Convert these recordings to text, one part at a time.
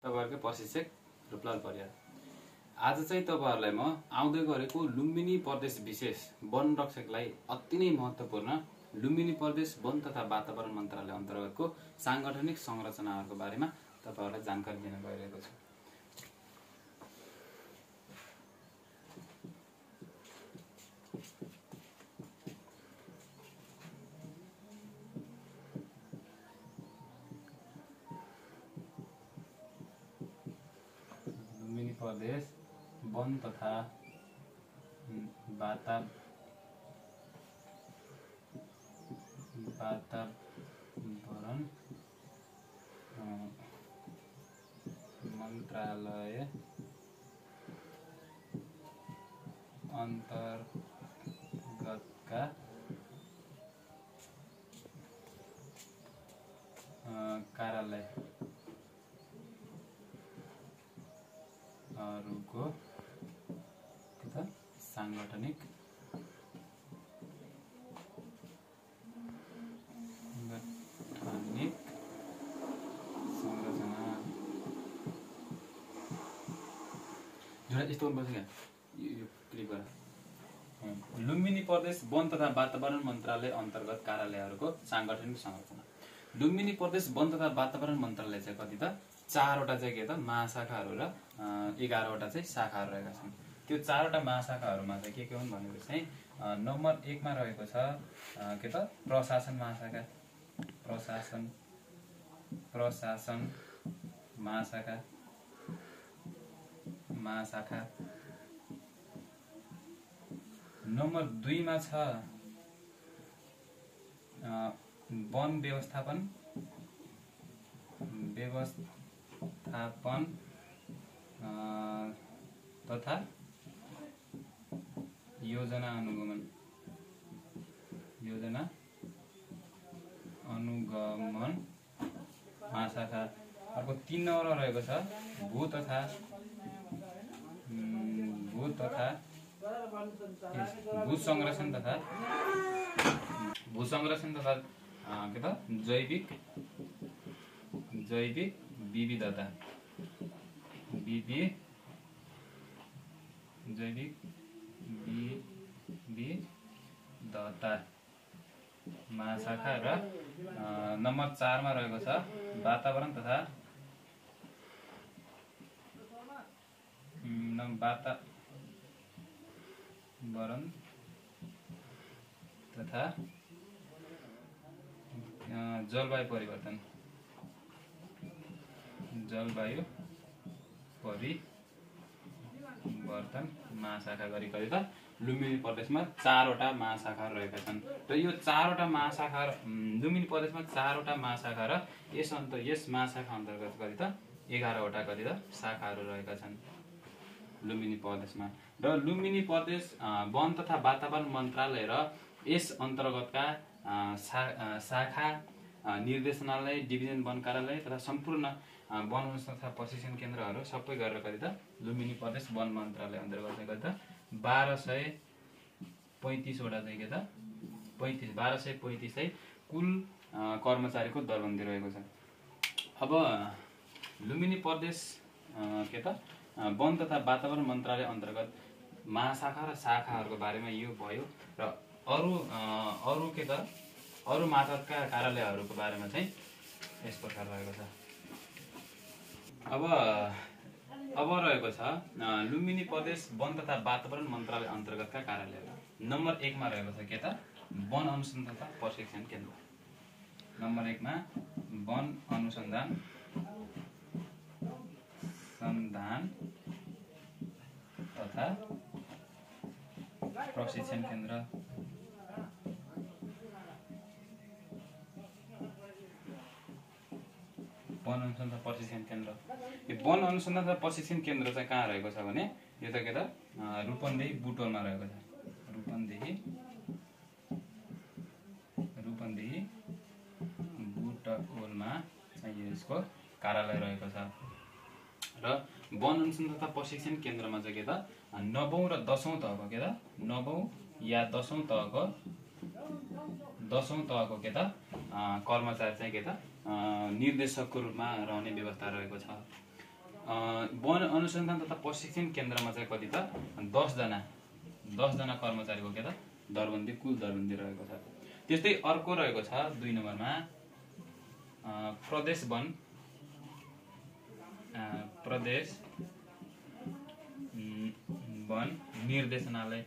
तपाईहरुको प्रशिक्षक रूपलाल परियार। आज चाहिँ तपाईहरुलाई म आउँदै गरेको लुम्बिनी प्रदेश विशेष वन रक्षकलाई अति नै महत्त्वपूर्ण लुम्बिनी प्रदेश वन तथा वातावरण मन्त्रालय अन्तर्गतको सांगठनिक संरचनाहरुको बारेमा तपाईहरुलाई जानकारी दिन गइरहेको छु। लुम्बिनी प्रदेश वन तथा वातावरण मन्त्रालय अन्तर्गतका कार्यालयहरुको तथा सांगठनिक संरचना जुन यस्तो बस्छ क्या यो क्लिक गर लुम्बिनी प्रदेश वन तथा वातावरण मन्त्रालय अन्तर्गत कार्यालयहरुको सांगठनिक संरचना। लुम्बिनी प्रदेश वन तथा वातावरण मन्त्रालय चाहिँ कति त 4 वटा चाहिँ के त महाशाखाहरु र 11 वटा चाहिँ शाखाहरु रहेका छन्। त्यो 4 वटा महाशाखाहरुमा चाहिँ के हुन् भनेको चाहिँ नम्बर 1 मा रहेको छ के त प्रशासन महाशाखा, प्रशासन महाशाखा। नम्बर 2 मा छ वन व्यवस्थापन तथा योजना अनुगमन महाशाखा। अर्को 3 नम्बरमा रहेको छ भू संरक्षण तथा के त जैविक विविधता महाशाखा। र नम्बर 4 मा रहेको छ वातावरण तथा जलवायु परिवर्तन महाशाखा गरी कति त लुम्बिनी प्रदेशमा 4 वटा महाशाखाहरु रहेका छन्। र यो 4 वटा महाशाखा लुम्बिनी प्रदेशमा 4 वटा महाशाखा र यस महाशाखा अन्तर्गत कति त 11 वटा कति त शाखाहरु रहेका छन् लुम्बिनी प्रदेशमा। र लुम्बिनी प्रदेश वन तथा वातावरण मन्त्रालय र यस अन्तर्गतका शाखा निर्देशनालय, डिभिजन वन कार्यालय तथा सम्पूर्ण वन तथा प्रशिक्षण केन्द्रहरु सबै गरेर कति त लुम्बिनी प्रदेश वन मन्त्रालय अन्तर्गत कति त 1235 वटा चाहिँ के त 1235 चाहिँ कुल कर्मचारीको दरबन्दी रहेको छ। अब लुम्बिनी प्रदेश के त वन तथा वातावरण मन्त्रालय अन्तर्गत महाशाखा र शाखाहरुको बारेमा यो भयो। र अरु के त अरु मातहतका कार्यालयहरुको बारेमा चाहिँ यस प्रकार रहेको छ। अब रहेको छ लुम्बिनी प्रदेश वन तथा वातावरण मन्त्रालय अन्तर्गतका कार्यालयहरु। नम्बर 1 मा रहेको छ के त वन अनुसन्धान तथा प्रशिक्षण केन्द्र। नम्बर 1 मा वन अनुसन्धान तथा प्रशिक्षण केन्द्र। वन अनुसन्धान प्रशिक्षण केन्द्र। यो वन अनुसन्धान तथा प्रशिक्षण केन्द्र चाहिँ कहाँ रहेको छ भने यो त के त रूपन्देही बुटोलमा रहेको छ। रूपन्देही बुटोलमा चाहिँ यसको कार्यालय रहेको छ। र वन अनुसन्धान तथा प्रशिक्षण केन्द्रमा चाहिँ के त 9औं र 10औं तहको के त 9औं या 10औं तहको के त कर्मचारी चाहिँ के त निर्देशकको रूपमा रहने व्यवस्था रहेको छ। वन अनुसन्धान तथा प्रशिक्षण केन्द्रमा चाहिँ कति त 10 जना कर्मचारीको के त दरबन्दी कुल दरबन्दी रहेको छ। त्यस्तै अर्को रहेको छ 2 नम्बरमा प्रदेश वन निर्देशनालय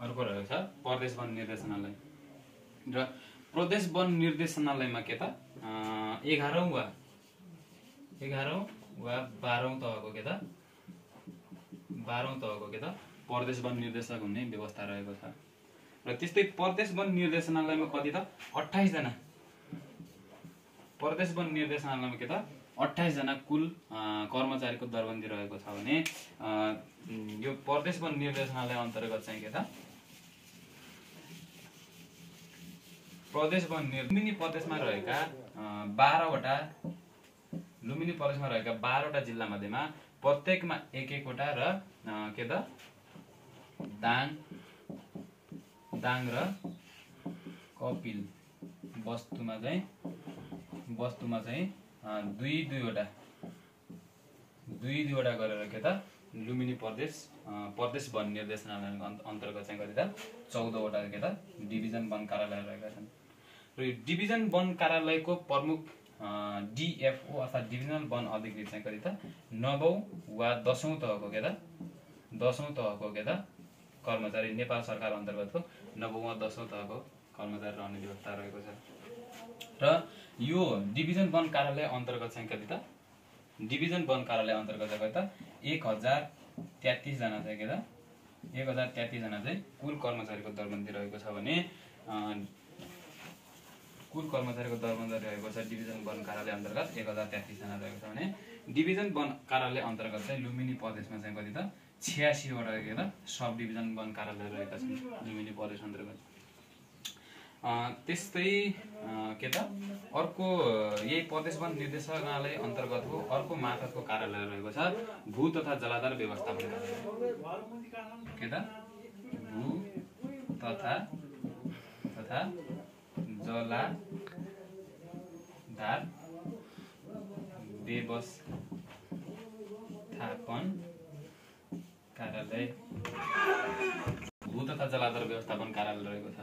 अर्को रहेको छ प्रदेश वन निर्देशनालय र प्रदेश वन निर्देशनालयमा के त 11औं वा 12औं तहको के त 12औं तहको के त प्रदेश वन निर्देशक हुने व्यवस्था रहेको छ। र त्यस्तै प्रदेश वन निर्देशनालयमा कति त 28 जना प्रदेश वन निर्देशनालयमा के त 28 जना कुल कर्मचारीको दरबन्दी रहेको छ भने यो प्रदेश वन निर्देशनालय अन्तर्गत चाहिँ के त प्रदेश वन लुम्बिनी प्रदेशमा रहेका 12वटा जिल्ला मध्येमा प्रत्येकमा एक वटा र के त दाङ र कपिल वस्तुमा चाहिँ दुई वटा गरेर के त लुम्बिनी प्रदेश वन निर्देशनालय अन्तर्गत चाहिँ कति त 14 वटा के त डिभिजन वन कार्यालय रहेका छन्। र यो डिभिजन वन कार्यालयको प्रमुख डिएफओ अर्थात् डिभिजनल वन अधिकृत चाहिँ कति त 9औं वा 10औं तहको के त कर्मचारी नेपाल सरकार अन्तर्गतको 9औं वा 10औं तहको कर्मचारी रहने व्यवस्था रहेको छ। र यो डिभिजन वन कार्यालय अन्तर्गत चाहिँ कति त 1033 जना चाहिँ के त 1033 जना चाहिँ कुल कर्मचारीको दरबन्दी रहेको छ भने कुल कर्मचारीको दरबन्दी रहेको छ डिभिजन वन कार्यालय अन्तर्गत 1033 जना रहेको छ भने डिभिजन वन कार्यालय अन्तर्गत चाहिँ लुम्बिनी प्रदेशमा चाहिँ कति त 86 वटा के त सब डिभिजन वन कार्यालय रहेका छन् लुम्बिनी प्रदेश अन्तर्गत। त्यस्तै के त अर्को यही प्रदेश वन निर्देशनालय अन्तर्गतको अर्को मार्फतको कार्यालय रहेको छ भू तथा जलाधार व्यवस्थापन कार्यालय के त भू तथा जलाधार व्यवस्थापन कार्यालय भू तथा जलाधार व्यवस्थापन कार्यालय रहेको छ।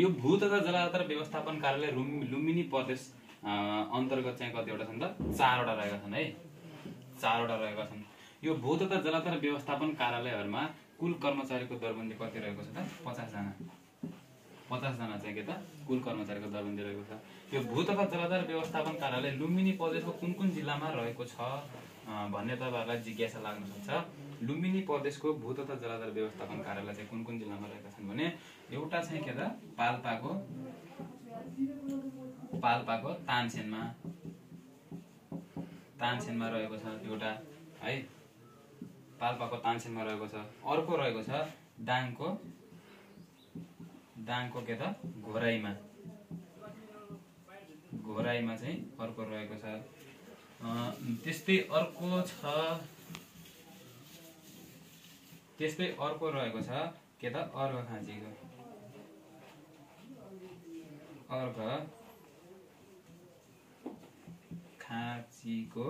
यो भू तथा जलाधार व्यवस्थापन कार्यालय लुम्बिनी प्रदेश अन्तर्गत चाहिँ कतिवटा छन् त 4 वटा रहेका छन् है 4 वटा रहेका छन्। यो भू तथा जलाधार व्यवस्थापन कार्यालयहरुमा कुल कर्मचारीको दरबन्दी कति रहेको छ त 50 जना चाहिँ के त कुल कर्मचारीको दरबन्दी रहेको छ। यो भू तथा जलाधार व्यवस्थापन कार्यालय लुम्बिनी प्रदेशको कुन जिल्लामा रहेको छ भन्ने तपाईहरुलाई जिज्ञासा लाग्न सक्छ। लुम्बिनी प्रदेशको भू तथा जलाधार व्यवस्थापन कार्यालय चाहिँ कुन जिल्लामा रहेका छन् भने एउटा चाहिँ के त पाल्पाको तानसेनमा रहेको छ एउटा है पाल्पाको तानसेनमा रहेको छ। अर्को रहेको छ दाङको के त घोराईमा चाहिँ अर्को रहेको छ। त्यस्तै अर्को रहेको छ के त अर्घखाँचीको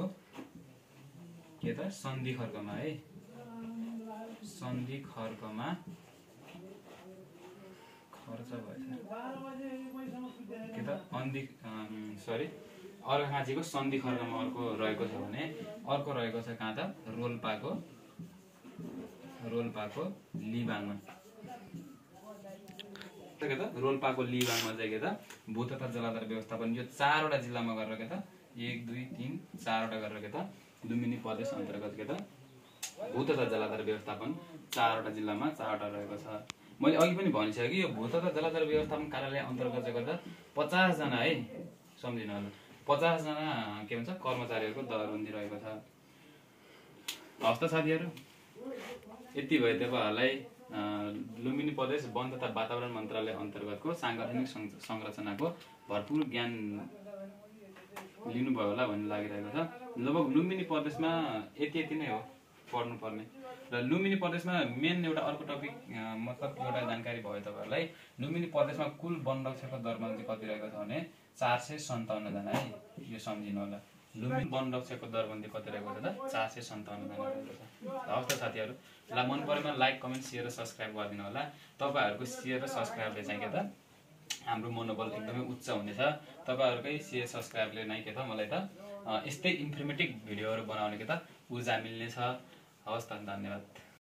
के त सन्धि खर्कमा है खर्च भएछ के त अर्घखाँचीको सन्धि खर्कमा अर्को रहेको छ भने अर्को रहेको छ कहाँ त रोल्पाको लिबाङमा रोल्पाको लिबाङमा चाहिँ के त भू तथा जलाधार व्यवस्थापन यो 4 वटा जिल्लामा गरेर के त 1 2 3 4 वटा गरेर के त लुम्बिनी प्रदेश अन्तर्गत के त भू तथा जलाधार व्यवस्थापन 4 वटा जिल्लामा 4 वटा रहेको छ। मैले अघि पनि भनिसके कि यो भू तथा जलाधार व्यवस्थापन कार्यालय अन्तर्गत चाहिँ गर्दा 50 जना है सम्झिनु होला 50 जना के भन्छ कर्मचारीहरुको दरबन्दी रहेको छ। हस्त साथीहरु यति भए तपाईहरुलाई लुम्बिनी प्रदेश वन तथा वातावरण मन्त्रालय अन्तर्गतको सांगठनिक संरचनाको भरपूर ज्ञान लिनुभयो होला भन्ने लागिरहेको छ। लगभग लुम्बिनी प्रदेशमा यति नै हो। पढ्नुपर्ने। र लुम्बिनी प्रदेशमा मेन एउटा अर्को टपिक मतलब एउटा जानकारी भयो तपाईँहरूलाई। लुम्बिनी प्रदेशमा कुल वनरक्षकको दरबन्दी चाहिँ कति रहेको छ भने 457 जना है, यो सम्झिनु होला। लुम्बिनी वनरक्षकको दरबन्दी कति रहेको छ त 457 जना रहेको छ। हवस् त साथीहरू, ल मन परेमा लाइक कमेन्ट सेयर र सब्सक्राइब गरिदिनु होला। तपाईँहरूको सेयर र सब्सक्राइबले चाहिँ के त हाम्रो मनोबल एकदमै उच्च हुनेछ। तपाईँहरूकै सेयर सब्सक्राइबले नै के त मलाई त यस्तै इन्फर्मेटिभ भिडियोहरू बनाउने के त ऊर्जा मिल्नेछ। हवस् त, धन्यवाद।